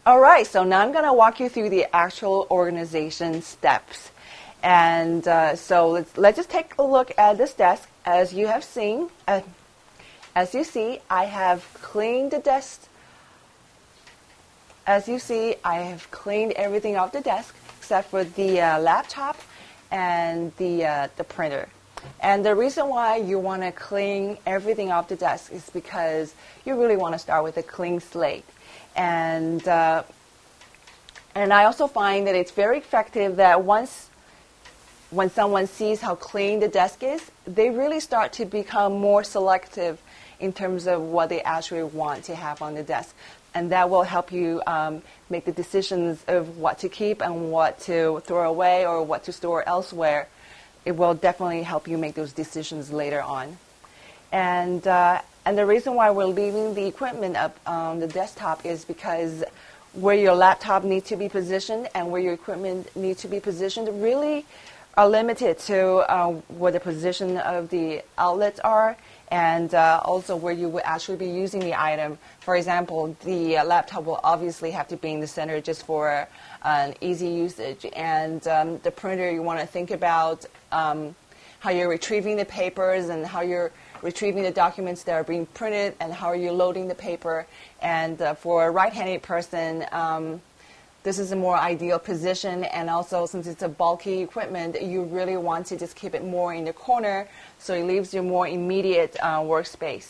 All right, so now I'm going to walk you through the actual organization steps. And so let's just take a look at this desk. As you have seen, as you see, I have cleaned the desk. As you see, I have cleaned everything off the desk except for the laptop and the printer. And the reason why you want to clean everything off the desk is because you really want to start with a clean slate. And I also find that it's very effective that when someone sees how clean the desk is, they really start to become more selective in terms of what they actually want to have on the desk. And that will help you make the decisions of what to keep and what to throw away or what to store elsewhere. It will definitely help you make those decisions later on. And the reason why we're leaving the equipment up on the desktop is because where your laptop needs to be positioned and where your equipment needs to be positioned really are limited to where the position of the outlets are and also where you would actually be using the item. For example, the laptop will obviously have to be in the center just for an easy usage. And the printer, you want to think about how you're retrieving the papers and how you're retrieving the documents that are being printed and how are you loading the paper. And for a right-handed person, this is a more ideal position, and also since it's a bulky equipment, you really want to just keep it more in the corner so it leaves you more immediate workspace.